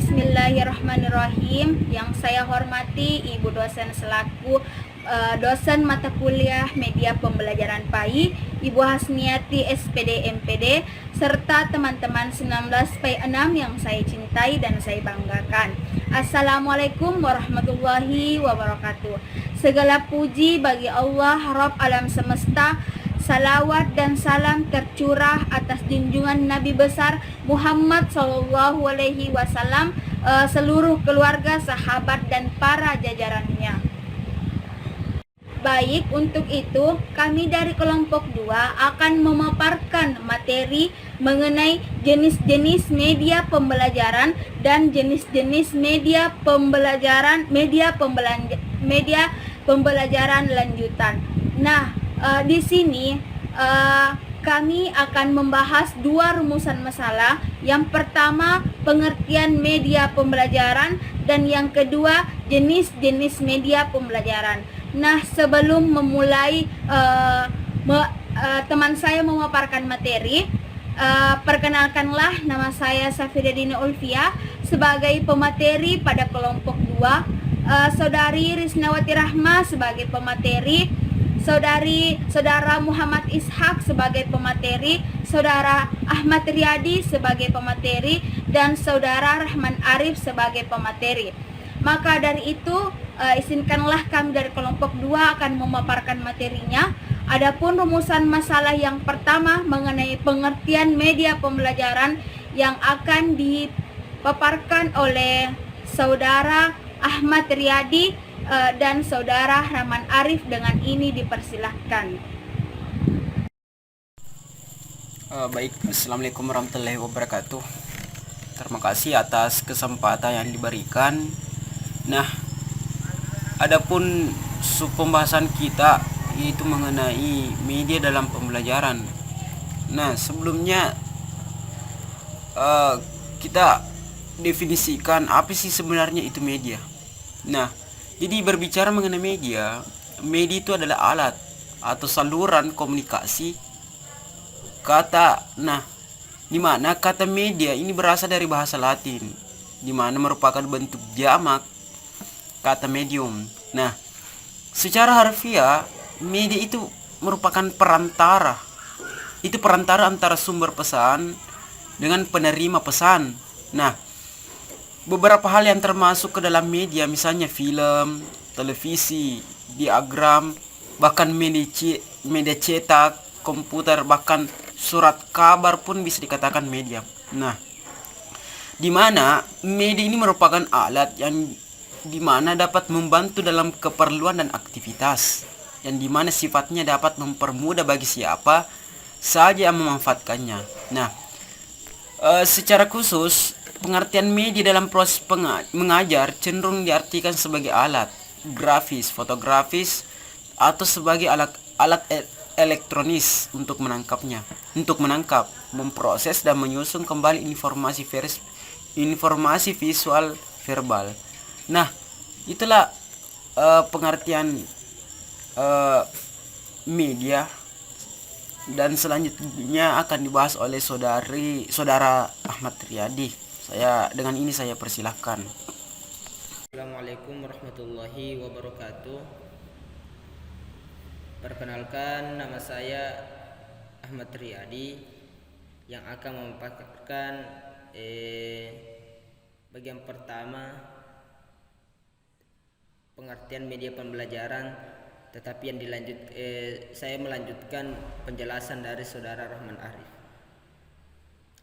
Bismillahirrahmanirrahim. Yang saya hormati Ibu dosen selaku dosen mata kuliah media pembelajaran PAI, Ibu Hasniati SPD MPD, serta teman-teman 19 PAI 6 yang saya cintai dan saya banggakan. Assalamualaikum warahmatullahi wabarakatuh. Segala puji bagi Allah Rabb alam semesta. Salawat dan salam tercurah atas junjungan Nabi besar Muhammad Sallallahu Alaihi Wasallam, seluruh keluarga, sahabat dan para jajarannya. Baik, untuk itu kami dari kelompok 2 akan memaparkan materi mengenai jenis-jenis media pembelajaran dan jenis-jenis media pembelajaran lanjutan. Nah, di sini kami akan membahas 2 rumusan masalah. Yang pertama, pengertian media pembelajaran, dan yang kedua, jenis-jenis media pembelajaran. Nah, sebelum memulai teman saya memaparkan materi, perkenalkanlah, nama saya Safiridina Ulfia sebagai pemateri pada kelompok 2, Saudari Risnawati Rahma sebagai pemateri, Saudara Muhammad Ishak sebagai pemateri, Saudara Ahmad Riyadi sebagai pemateri, dan Saudara Rahman Arif sebagai pemateri. Maka dari itu, izinkanlah kami dari kelompok 2 akan memaparkan materinya. Adapun rumusan masalah yang pertama mengenai pengertian media pembelajaran yang akan dipaparkan oleh Saudara Ahmad Riyadi dan Saudara Rahman Arif. Dengan ini dipersilahkan. Baik, Assalamualaikum warahmatullahi wabarakatuh. Terima kasih atas kesempatan yang diberikan. Nah, adapun pembahasan kita yaitu mengenai media dalam pembelajaran. Nah, sebelumnya kita definisikan apa sih sebenarnya itu media. Nah, jadi berbicara mengenai media itu adalah alat atau saluran komunikasi di mana kata media ini berasal dari bahasa Latin, di mana merupakan bentuk jamak kata medium. Nah, secara harfiah media itu merupakan perantara. Itu perantara antara sumber pesan dengan penerima pesan. Nah, beberapa hal yang termasuk ke dalam media, misalnya film, televisi, diagram, bahkan media cetak, komputer, bahkan surat kabar pun bisa dikatakan media. Nah, di mana media ini merupakan alat yang dimana dapat membantu dalam keperluan dan aktivitas, yang dimana sifatnya dapat mempermudah bagi siapa saja yang memanfaatkannya. Nah, secara khusus pengertian media dalam proses mengajar cenderung diartikan sebagai alat grafis, fotografis, atau sebagai alat elektronis untuk menangkap, memproses dan menyusun kembali informasi visual verbal. Nah, itulah pengertian media, dan selanjutnya akan dibahas oleh Saudara Ahmad Riyadi. Dengan ini saya persilahkan. Assalamualaikum warahmatullahi wabarakatuh. Perkenalkan, nama saya Ahmad Riyadi yang akan memaparkan bagian pertama pengertian media pembelajaran, tetapi saya melanjutkan penjelasan dari Saudara Rahman Arif.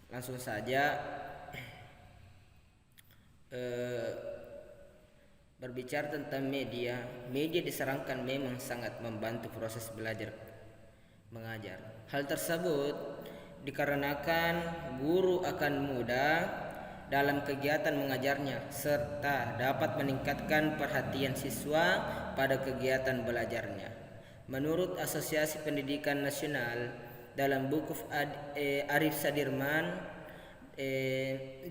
Langsung saja, berbicara tentang media disarankan memang sangat membantu proses belajar mengajar. Hal tersebut dikarenakan guru akan mudah dalam kegiatan mengajarnya serta dapat meningkatkan perhatian siswa pada kegiatan belajarnya. Menurut Asosiasi Pendidikan Nasional, dalam buku Arif Sadirman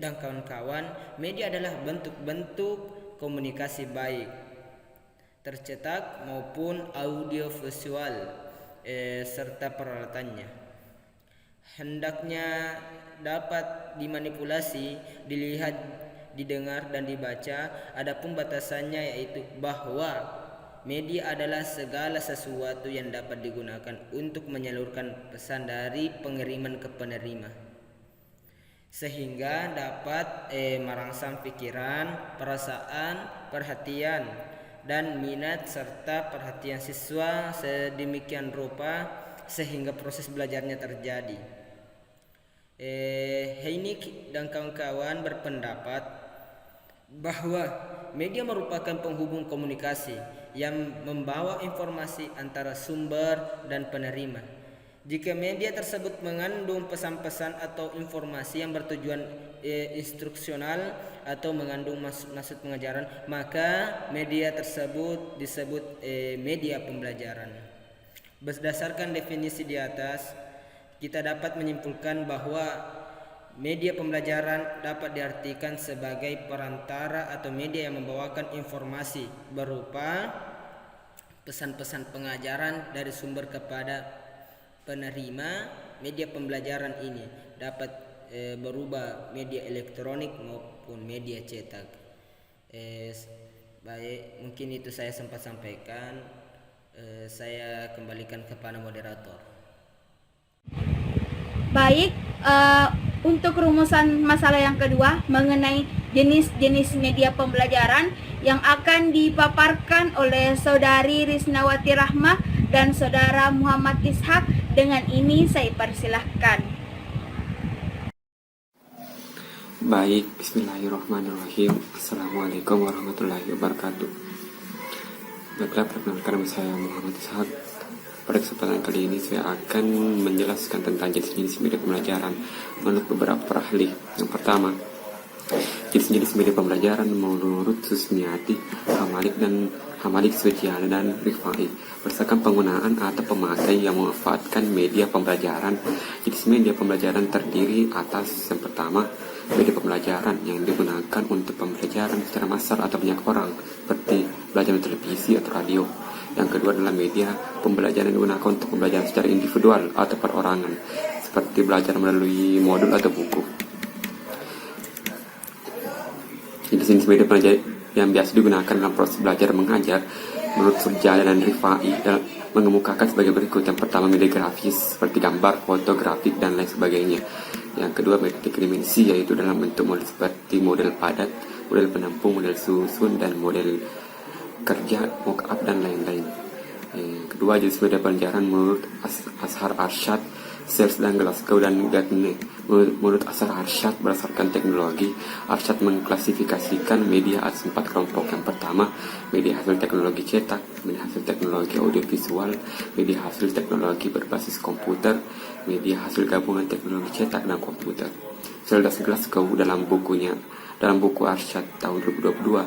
dan kawan-kawan, media adalah bentuk-bentuk komunikasi baik tercetak maupun audio visual serta peralatannya. Hendaknya dapat dimanipulasi, dilihat didengar, dan dibaca. Adapun batasannya yaitu bahwa media adalah segala sesuatu yang dapat digunakan untuk menyalurkan pesan dari pengiriman ke penerima, sehingga dapat merangsang pikiran, perasaan, perhatian, dan minat serta perhatian siswa sedemikian rupa sehingga proses belajarnya terjadi. Heinik dan kawan-kawan berpendapat bahwa media merupakan penghubung komunikasi yang membawa informasi antara sumber dan penerima. Jika media tersebut mengandung pesan-pesan atau informasi yang bertujuan instruksional atau mengandung maksud pengajaran, maka media tersebut disebut media pembelajaran. Berdasarkan definisi di atas, kita dapat menyimpulkan bahwa media pembelajaran dapat diartikan sebagai perantara atau media yang membawakan informasi berupa pesan-pesan pengajaran dari sumber kepada penerima. Media pembelajaran ini dapat berupa media elektronik maupun media cetak. Baik, mungkin itu saya sempat sampaikan. Saya kembalikan kepada moderator. Baik, untuk rumusan masalah yang kedua mengenai jenis-jenis media pembelajaran yang akan dipaparkan oleh Saudari Risnawati Rahmah dan Saudara Muhammad Ishak. Dengan ini saya persilahkan. Baik, bismillahirrahmanirrahim. Assalamualaikum warahmatullahi wabarakatuh. Baiklah, perkenalkan nama saya Muhammad Ishak. Pada kesempatan kali ini saya akan menjelaskan tentang jenis-jenis media pembelajaran menurut beberapa ahli. Yang pertama, jenis-jenis media pembelajaran menurut Susmiati, Hamalik Sujiana dan Rifai berdasarkan penggunaan atau pemakai yang memanfaatkan media pembelajaran. Jenis media pembelajaran terdiri atas yang pertama, media pembelajaran yang digunakan untuk pembelajaran secara massal atau banyak orang, seperti belajar televisi atau radio. Yang kedua adalah media pembelajaran yang digunakan untuk pembelajaran secara individual atau perorangan, seperti belajar melalui modul atau buku. Jenis media pembelajaran yang biasa digunakan dalam proses belajar mengajar menurut Surjana dan Rifai mengemukakan sebagai berikut. Yang pertama, media grafis seperti gambar, foto, grafik, dan lain sebagainya. Yang kedua, media tridimensi, yaitu dalam bentuk model seperti model padat, model penampung, model susun, dan model kerja, mock-up, dan lain-lain. Kedua, jenis media pembelajaran menurut Ashar Arsyad, Search dan Glasgow dan Gartner. Menurut Ashar Arsyad, berdasarkan teknologi, Arsyad mengklasifikasikan media atas 4 kelompok. Yang pertama, media hasil teknologi cetak, media hasil teknologi audiovisual, media hasil teknologi berbasis komputer, media hasil gabungan teknologi cetak dan komputer. Search Glasgow dalam buku Arsyad tahun 2002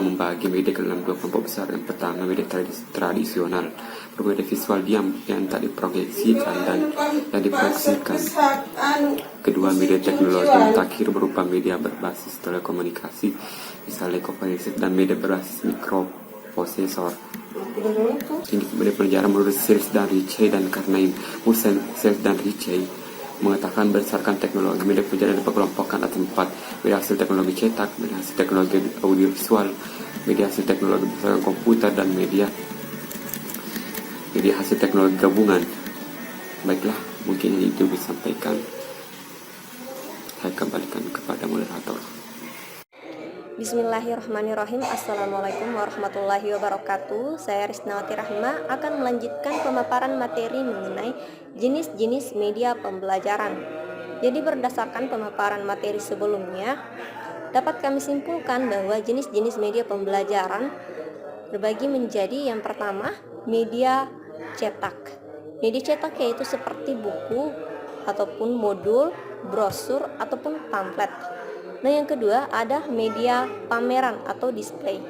membagi media ke dalam 2 kelompok besar. Yang pertama, media tradisional, media visual diam yang tak diproyeksikan dan yang diproyeksikan. Kedua, media teknologi mutakhir berupa media berbasis telekomunikasi, misalnya komunikasi, dan media berbasis mikroprosesor. Ini media pembelajaran menurut Search dan Ritchie dan Carnine. Search dan Ritchie mengatakan berdasarkan teknologi media pembelajaran dikelompokkan atas 4: media hasil teknologi cetak, media hasil teknologi audiovisual, media hasil teknologi berdasarkan komputer, dan media hasil teknologi gabungan. Baiklah, mungkin itu bisa disampaikan. Saya kembalikan kepada moderator. Bismillahirrahmanirrahim. Assalamualaikum warahmatullahi wabarakatuh. Saya Risnawati Rahmah akan melanjutkan pemaparan materi mengenai jenis-jenis media pembelajaran. Jadi berdasarkan pemaparan materi sebelumnya, dapat kami simpulkan bahwa jenis-jenis media pembelajaran berbagi menjadi yang pertama, media cetak. Media cetak yaitu seperti buku ataupun modul, brosur ataupun pamflet. Nah, yang kedua ada media pameran atau display.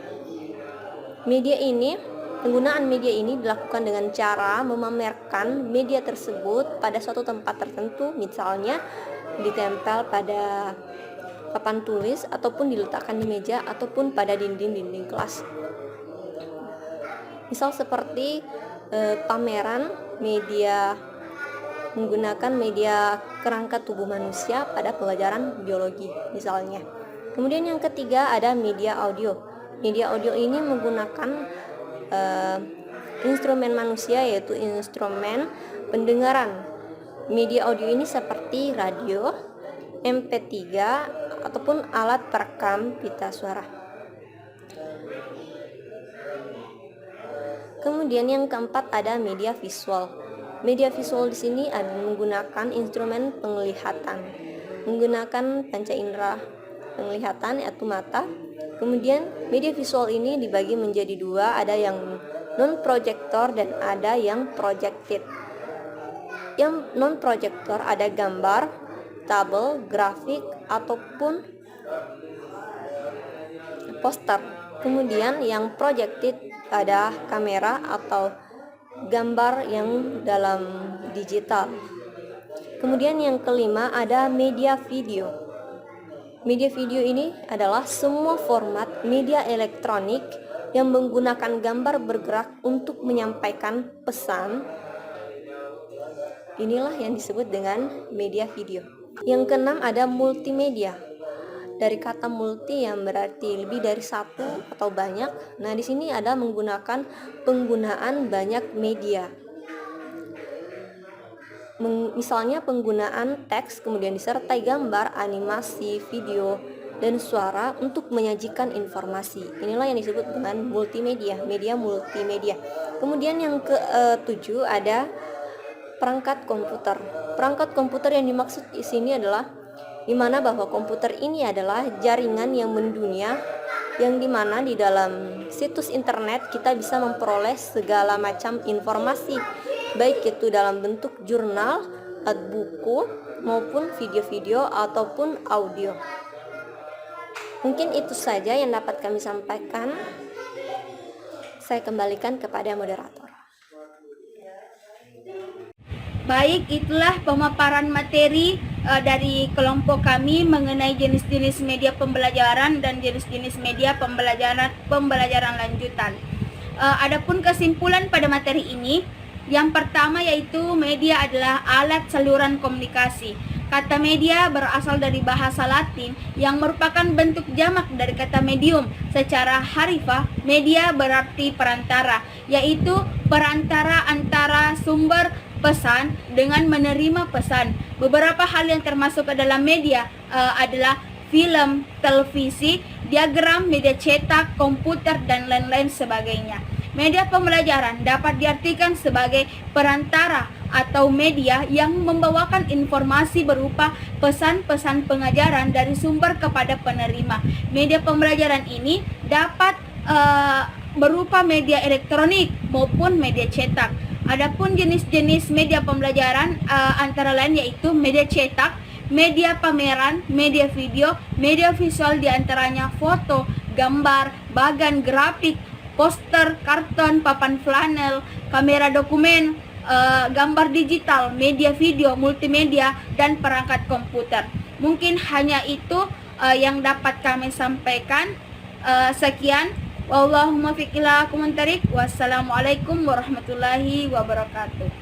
Penggunaan media ini dilakukan dengan cara memamerkan media tersebut pada suatu tempat tertentu, misalnya ditempel pada papan tulis ataupun diletakkan di meja ataupun pada dinding-dinding kelas. Misal seperti pameran media menggunakan media kerangka tubuh manusia pada pelajaran biologi misalnya. Kemudian yang ketiga ada media audio. Media audio ini menggunakan instrumen manusia, yaitu instrumen pendengaran. Media audio ini seperti radio, MP3, ataupun alat perekam pita suara. Kemudian yang keempat ada media visual. Media visual di sini ada menggunakan instrumen penglihatan, menggunakan panca indera penglihatan yaitu mata. Kemudian media visual ini dibagi menjadi dua, ada yang non-projector dan ada yang projected. Yang non-projector ada gambar, tabel, grafik, ataupun poster. Kemudian yang projected ada kamera atau gambar yang dalam digital. Kemudian yang kelima ada media video. Media video ini adalah semua format media elektronik yang menggunakan gambar bergerak untuk menyampaikan pesan. Inilah yang disebut dengan media video. Yang keenam ada multimedia. Dari kata multi yang berarti lebih dari satu atau banyak. Nah, di sini ada menggunakan penggunaan banyak media. Misalnya penggunaan teks, kemudian disertai gambar, animasi, video, dan suara untuk menyajikan informasi. Inilah yang disebut dengan multimedia, media multimedia. Kemudian yang ketujuh ada perangkat komputer. Perangkat komputer yang dimaksud di sini adalah di mana bahwa komputer ini adalah jaringan yang mendunia, yang dimana di dalam situs internet kita bisa memperoleh segala macam informasi, baik itu dalam bentuk jurnal, buku, maupun video-video ataupun audio. Mungkin itu saja yang dapat kami sampaikan. Saya kembalikan kepada moderator. Baik, itulah pemaparan materi dari kelompok kami mengenai jenis-jenis media pembelajaran dan jenis-jenis media pembelajaran lanjutan. Adapun kesimpulan pada materi ini, yang pertama yaitu media adalah alat saluran komunikasi. Kata media berasal dari bahasa Latin yang merupakan bentuk jamak dari kata medium. Secara harfiah, media berarti perantara, yaitu perantara antara sumber pesan dengan menerima pesan. Beberapa hal yang termasuk ke dalam media adalah film, televisi, diagram, media cetak, komputer, dan lain-lain sebagainya. Media pembelajaran dapat diartikan sebagai perantara atau media yang membawakan informasi berupa pesan-pesan pengajaran dari sumber kepada penerima. Media pembelajaran ini dapat berupa media elektronik maupun media cetak. Adapun jenis-jenis media pembelajaran antara lain yaitu media cetak, media pameran, media video, media visual diantaranya foto, gambar, bagan grafik, poster, karton, papan flanel, kamera dokumen, gambar digital, media video, multimedia, dan perangkat komputer. Mungkin hanya itu yang dapat kami sampaikan. Sekian. Wallahumma fiqh ila kumantarik. Wassalamualaikum warahmatullahi wabarakatuh.